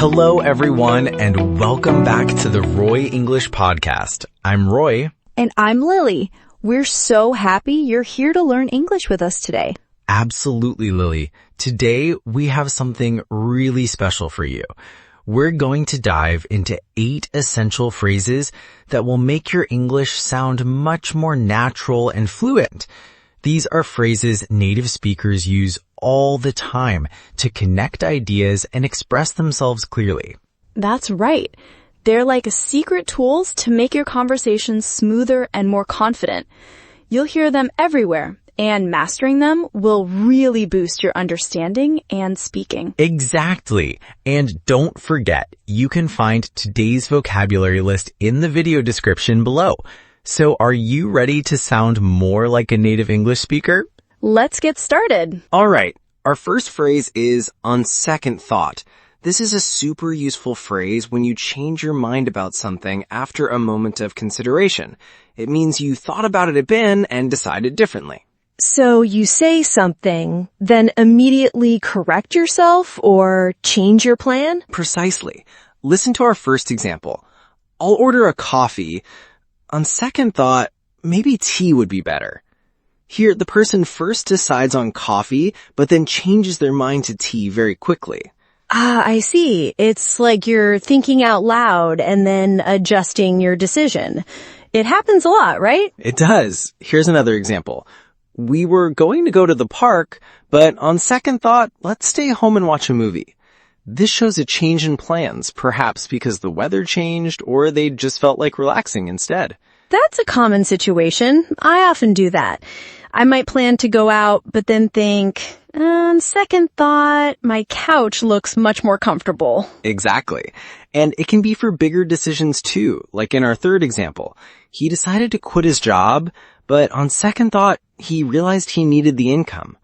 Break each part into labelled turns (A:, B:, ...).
A: Hello, everyone, and welcome back to the Roy English Podcast. I'm Roy.
B: And I'm Lily. We're so happy you're here to learn English with us today.
A: Absolutely, Lily. Today, we have something really special for you. We're going to dive into 8 essential phrases that will make your English sound much more natural and fluent. These are phrases native speakers use all the time to connect ideas and express themselves clearly.
B: That's right. They're like secret tools to make your conversations smoother and more confident. You'll hear them everywhere, and mastering them will really boost your understanding and speaking.
A: Exactly. And don't forget, you can find today's vocabulary list in the video description below. So are you ready to sound more like a native English speaker?
B: Let's get started.
C: All right. Our first phrase is on second thought. This is a super useful phrase when you change your mind about something after a moment of consideration. It means you thought about it a bit and decided differently.
D: So you say something, then immediately correct yourself or change your plan?
C: Precisely. Listen to our first example. I'll order a coffee. On second thought, maybe tea would be better. Here, the person first decides on coffee, but then changes their mind to tea very quickly.
D: Ah, I see. It's like you're thinking out loud and then adjusting your decision. It happens a lot, right?
C: It does. Here's another example. We were going to go to the park, but on second thought, let's stay home and watch a movie. This shows a change in plans, perhaps because the weather changed or they just felt like relaxing instead.
D: That's a common situation. I often do that. I might plan to go out, but then think, on second thought, my couch looks much more comfortable.
C: Exactly. And it can be for bigger decisions too, like in our third example. He decided to quit his job, but on second thought, he realized he needed the income.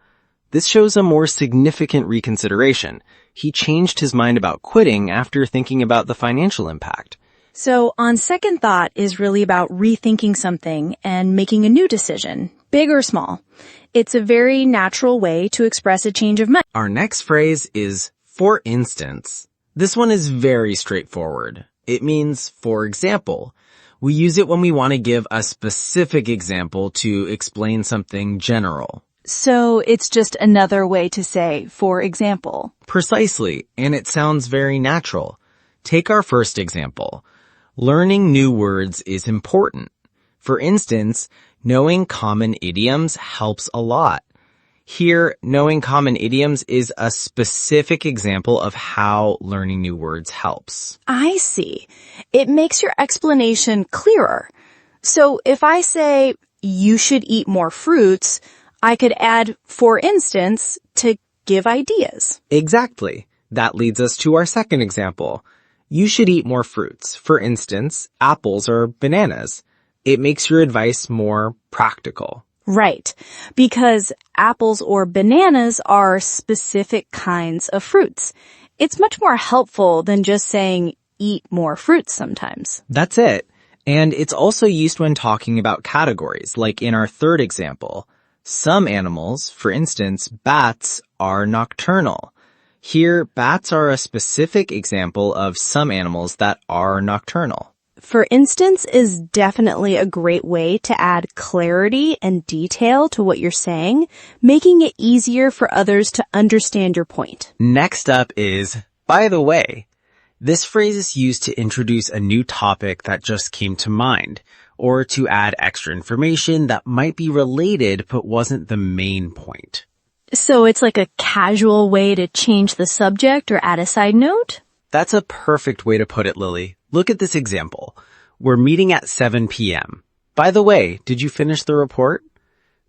C: This shows a more significant reconsideration. He changed his mind about quitting after thinking about the financial impact.
B: So on second thought is really about rethinking something and making a new decision, big or small. It's a very natural way to express a change of mind.
C: Our next phrase is for instance. This one is very straightforward. It means, for example. We use it when we want to give a specific example to explain something general.
B: So it's just another way to say, for example.
C: Precisely, and it sounds very natural. Take our first example. Learning new words is important. For instance, knowing common idioms helps a lot. Here, knowing common idioms is a specific example of how learning new words helps.
B: I see. It makes your explanation clearer. So if I say, you should eat more fruits, I could add, for instance, to give ideas.
C: Exactly. That leads us to our second example. You should eat more fruits. For instance, apples or bananas. It makes your advice more practical.
B: Right, because apples or bananas are specific kinds of fruits. It's much more helpful than just saying, eat more fruits sometimes.
C: That's it. And it's also used when talking about categories, like in our third example. Some animals, for instance, bats, are nocturnal. Here, bats are a specific example of some animals that are nocturnal.
B: For instance is definitely a great way to add clarity and detail to what you're saying, making it easier for others to understand your point.
C: Next up is, by the way. This phrase is used to introduce a new topic that just came to mind, or to add extra information that might be related but wasn't the main point.
B: So it's like a casual way to change the subject or add a side note?
C: That's a perfect way to put it, Lily. Look at this example. We're meeting at 7 p.m. By the way, did you finish the report?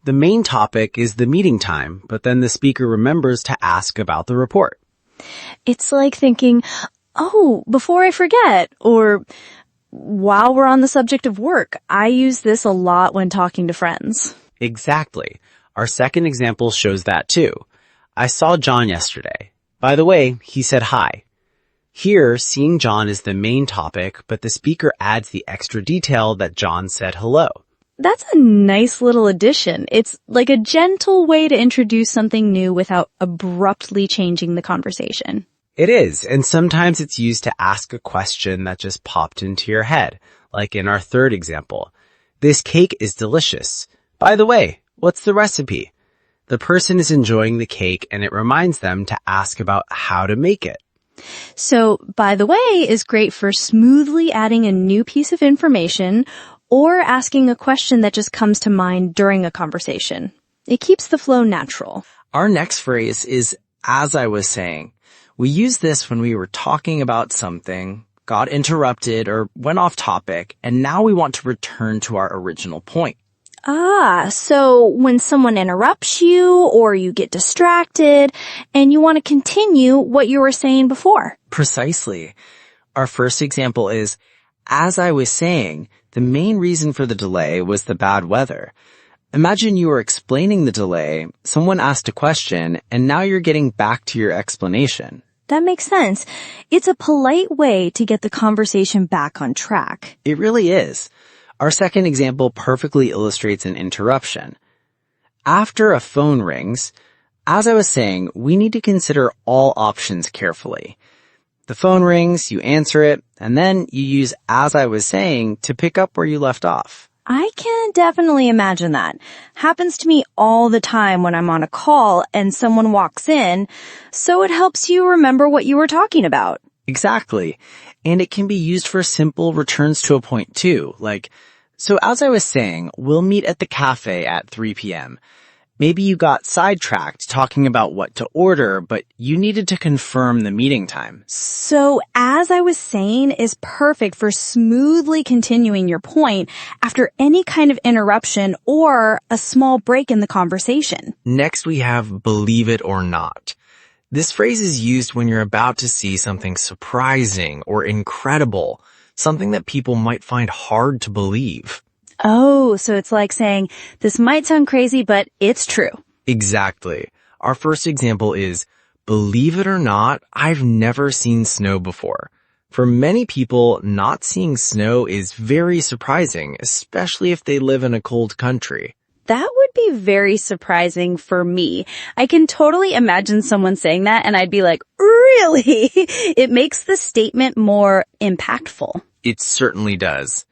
C: The main topic is the meeting time, but then the speaker remembers to ask about the report.
B: It's like thinking, oh, before I forget, or while we're on the subject of work, I use this a lot when talking to friends.
C: Exactly. Our second example shows that too. I saw John yesterday. By the way, he said hi. Here, seeing John is the main topic, but the speaker adds the extra detail that John said hello.
B: That's a nice little addition. It's like a gentle way to introduce something new without abruptly changing the conversation.
A: It is, and sometimes it's used to ask a question that just popped into your head, like in our third example. This cake is delicious. By the way, what's the recipe? The person is enjoying the cake and it reminds them to ask about how to make it.
B: So, by the way, is great for smoothly adding a new piece of information or asking a question that just comes to mind during a conversation. It keeps the flow natural.
A: Our next phrase is, as I was saying. We use this when we were talking about something, got interrupted, or went off topic, and now we want to return to our original point.
B: So when someone interrupts you or you get distracted and you want to continue what you were saying before.
A: Precisely. Our first example is, as I was saying, the main reason for the delay was the bad weather. Imagine you were explaining the delay, someone asked a question, and now you're getting back to your explanation.
B: That makes sense. It's a polite way to get the conversation back on track.
A: It really is. Our second example perfectly illustrates an interruption. After a phone rings, as I was saying, we need to consider all options carefully. The phone rings, you answer it, and then you use as I was saying to pick up where you left off.
B: I can definitely imagine that. Happens to me all the time when I'm on a call and someone walks in, so it helps you remember what you were talking about.
A: Exactly. And it can be used for simple returns to a point too, like, so as I was saying, we'll meet at the cafe at 3 p.m. Maybe you got sidetracked talking about what to order, but you needed to confirm the meeting time.
B: So, as I was saying, is perfect for smoothly continuing your point after any kind of interruption or a small break in the conversation.
A: Next, we have believe it or not. This phrase is used when you're about to see something surprising or incredible, something that people might find hard to believe.
B: Oh, so it's like saying, this might sound crazy, but it's true.
A: Exactly. Our first example is, believe it or not, I've never seen snow before. For many people, not seeing snow is very surprising, especially if they live in a cold country.
B: That would be very surprising for me. I can totally imagine someone saying that and I'd be like, really? It makes the statement more impactful.
A: It certainly does.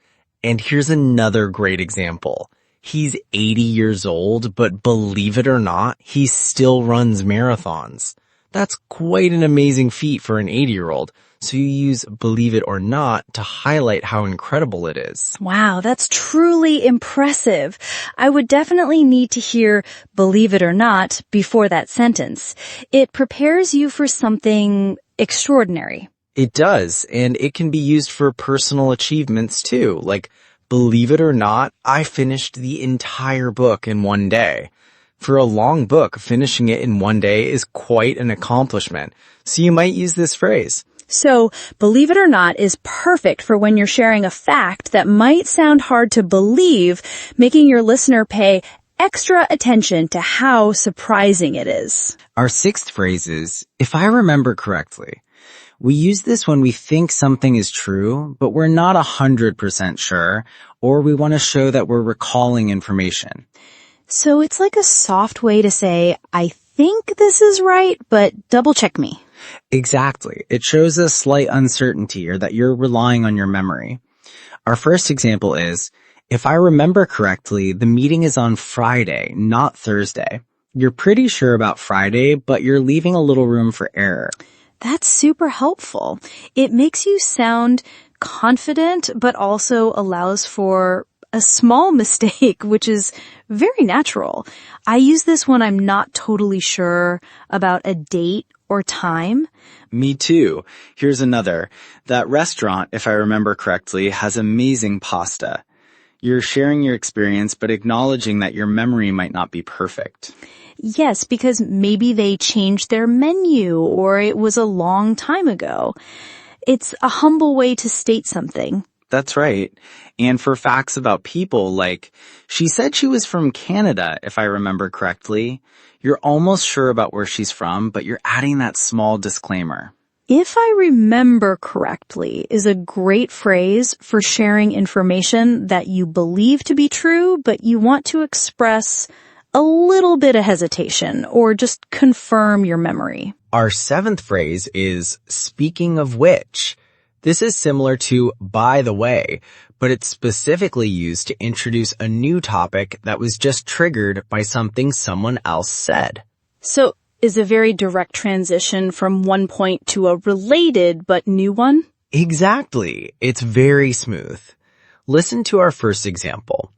A: And here's another great example. He's 80 years old, but believe it or not, he still runs marathons. That's quite an amazing feat for an 80-year-old. So you use believe it or not to highlight how incredible it is.
B: Wow, that's truly impressive. I would definitely need to hear believe it or not before that sentence. It prepares you for something extraordinary.
A: It does, and it can be used for personal achievements too, like, believe it or not, I finished the entire book in one day. For a long book, finishing it in one day is quite an accomplishment, so you might use this phrase.
B: So, believe it or not is perfect for when you're sharing a fact that might sound hard to believe, making your listener pay extra attention to how surprising it is.
C: Our sixth phrase is, if I remember correctly. We use this when we think something is true, but we're not 100% sure, or we want to show that we're recalling information.
B: So it's like a soft way to say, I think this is right, but double check me.
C: Exactly. It shows a slight uncertainty or that you're relying on your memory. Our first example is, if I remember correctly, the meeting is on Friday, not Thursday. You're pretty sure about Friday, but you're leaving a little room for error.
B: That's super helpful. It makes you sound confident, but also allows for a small mistake, which is very natural. I use this when I'm not totally sure about a date or time.
C: Me too. Here's another. That restaurant, if I remember correctly, has amazing pasta. You're sharing your experience, but acknowledging that your memory might not be perfect.
B: Yes, because maybe they changed their menu or it was a long time ago. It's a humble way to state something.
C: That's right. And for facts about people, like, she said she was from Canada, if I remember correctly, you're almost sure about where she's from, but you're adding that small disclaimer.
B: If I remember correctly is a great phrase for sharing information that you believe to be true, but you want to express a little bit of hesitation or just confirm your memory.
C: Our seventh phrase is speaking of which. This is similar to by the way, but it's specifically used to introduce a new topic that was just triggered by something someone else said.
B: So, is a very direct transition from one point to a related but new one?
C: Exactly. It's very smooth. Listen to our first example.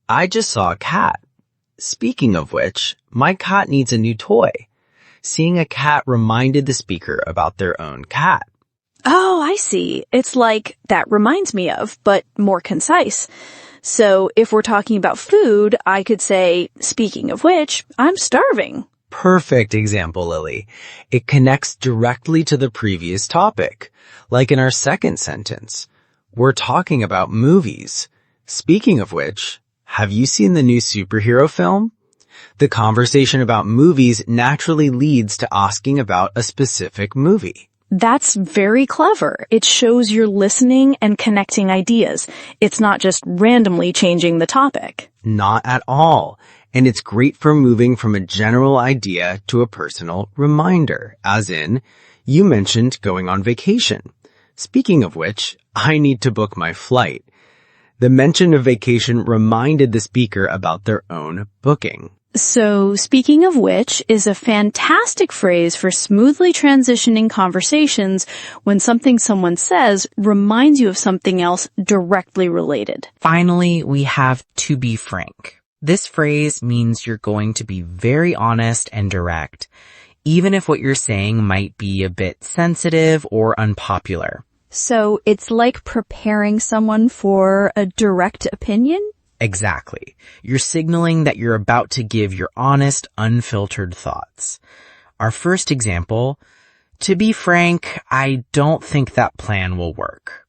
C: I just saw a cat. Speaking of which, my cat needs a new toy. Seeing a cat reminded the speaker about their own cat.
B: Oh, I see. It's like, that reminds me of, but more concise. So if we're talking about food, I could say, speaking of which, I'm starving.
C: Perfect example, Lily. It connects directly to the previous topic. Like in our second sentence, we're talking about movies. Speaking of which, have you seen the new superhero film? The conversation about movies naturally leads to asking about a specific movie.
B: That's very clever. It shows you're listening and connecting ideas. It's not just randomly changing the topic.
C: Not at all. And it's great for moving from a general idea to a personal reminder, as in, you mentioned going on vacation. Speaking of which, I need to book my flight. The mention of vacation reminded the speaker about their own booking.
B: So, speaking of which is a fantastic phrase for smoothly transitioning conversations when something someone says reminds you of something else directly related.
A: Finally, we have to be frank. This phrase means you're going to be very honest and direct, even if what you're saying might be a bit sensitive or unpopular.
B: So it's like preparing someone for a direct opinion?
A: Exactly. You're signaling that you're about to give your honest, unfiltered thoughts. Our first example, to be frank, I don't think that plan will work.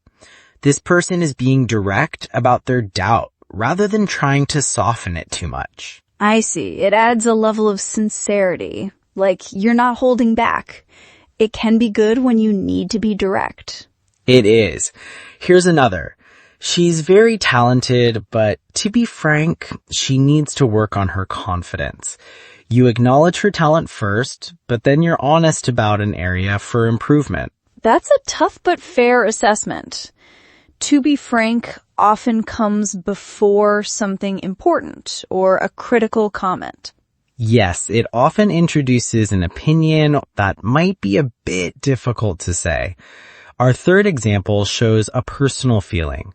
A: This person is being direct about their doubt rather than trying to soften it too much.
B: I see. It adds a level of sincerity, like you're not holding back. It can be good when you need to be direct.
C: It is. Here's another. She's very talented, but to be frank, she needs to work on her confidence. You acknowledge her talent first, but then you're honest about an area for improvement.
B: That's a tough but fair assessment. To be frank often comes before something important or a critical comment.
C: Yes, it often introduces an opinion that might be a bit difficult to say. Our third example shows a personal feeling.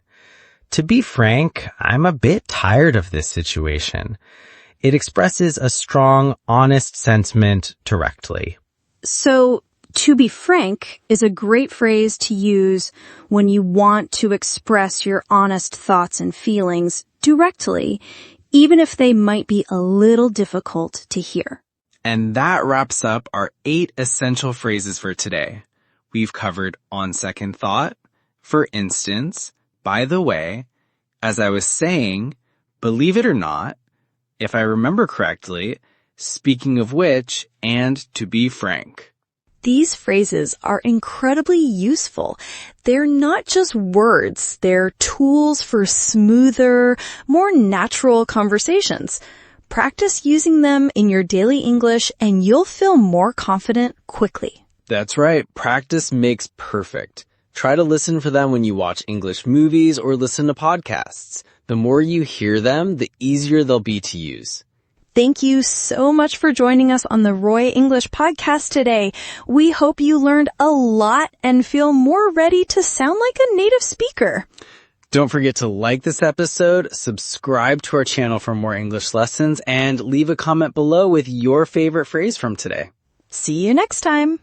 C: To be frank, I'm a bit tired of this situation. It expresses a strong, honest sentiment directly.
B: So, to be frank is a great phrase to use when you want to express your honest thoughts and feelings directly, even if they might be a little difficult to hear.
C: And that wraps up our 8 essential phrases for today. We've covered on second thought, for instance, by the way, as I was saying, believe it or not, if I remember correctly, speaking of which, and to be frank.
B: These phrases are incredibly useful. They're not just words, they're tools for smoother, more natural conversations. Practice using them in your daily English and you'll feel more confident quickly.
C: That's right. Practice makes perfect. Try to listen for them when you watch English movies or listen to podcasts. The more you hear them, the easier they'll be to use.
B: Thank you so much for joining us on the Roy English podcast today. We hope you learned a lot and feel more ready to sound like a native speaker.
C: Don't forget to like this episode, subscribe to our channel for more English lessons, and leave a comment below with your favorite phrase from today.
B: See you next time.